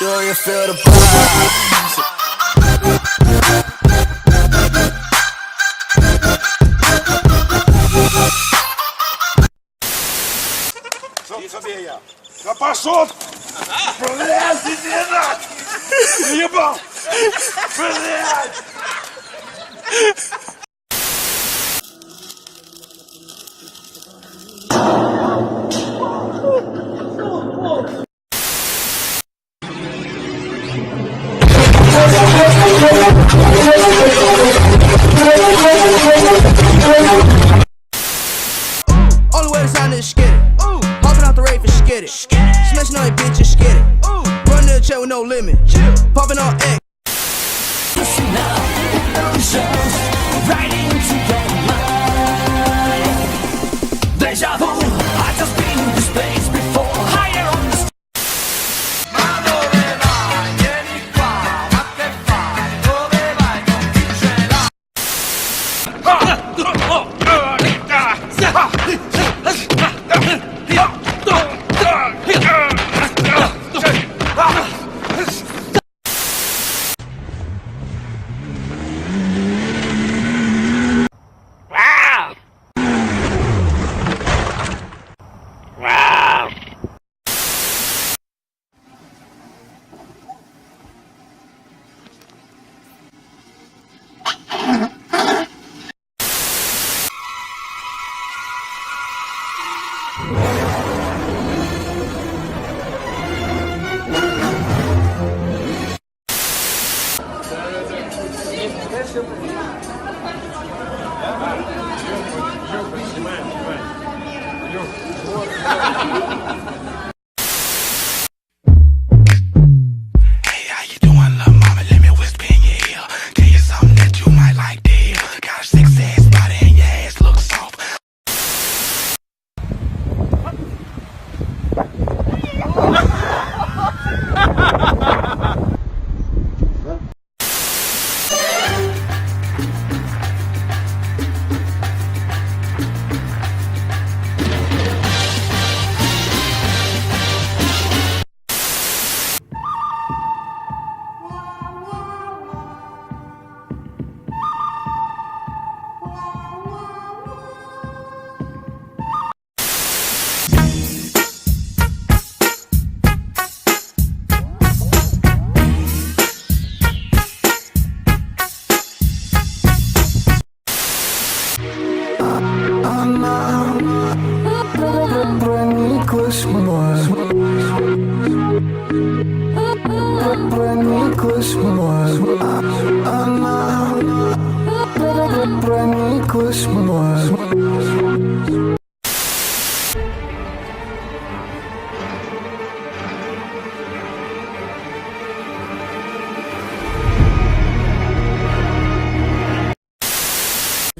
Do you feel the vibes? Тебе я. Да пошел! Блядь, иди нахуй! Ебал! Блядь! Only way to sign this skid it. Hopping out the rave and skid it. Smashing on that bitch and skid it. Running to the chair with no limit. Popping on X. Right into your mind. Deja vu. I just been in this place before. Higher on the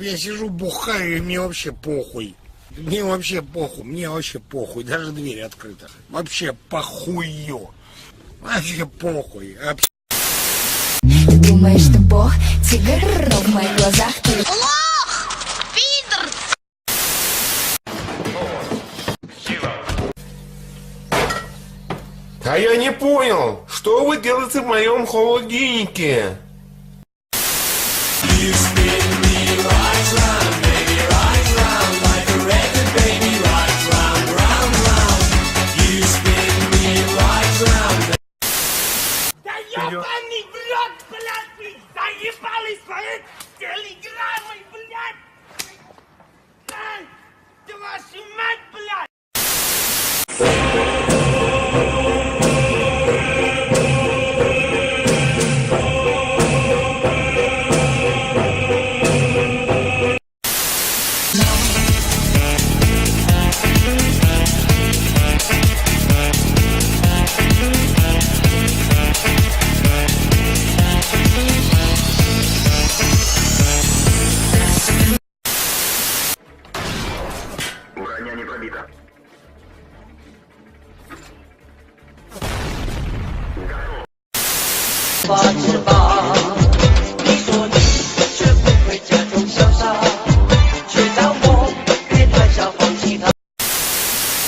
Я сижу, бухаю, и мне вообще похуй. Мне вообще похуй. Даже двери открыта. Вообще похую. Вообще похуй. Ты думаешь, ты бог, тигр, в моих глазах ты лох, пидор. А я не понял, что вы делаете в моем холодильнике? Ёбаный в рот, блядь, вы заебали свои телеграммы, блядь! Ай, ты вашу мать, блядь!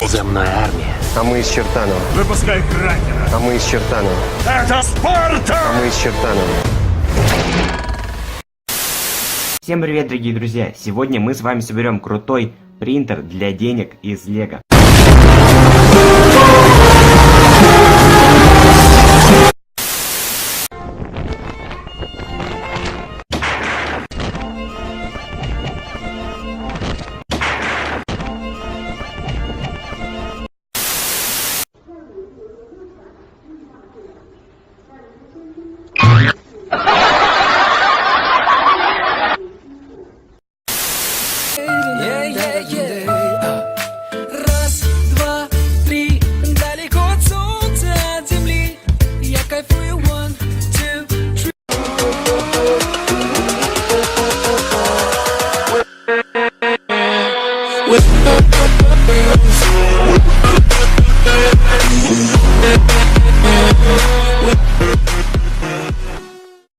Земная армия. А мы из Чертанова. Выпускай Кракена. А мы из Чертанова. Это Спарта! А мы из Чертанова. Всем привет, дорогие друзья! Сегодня мы с вами соберем крутой принтер для денег из Лего.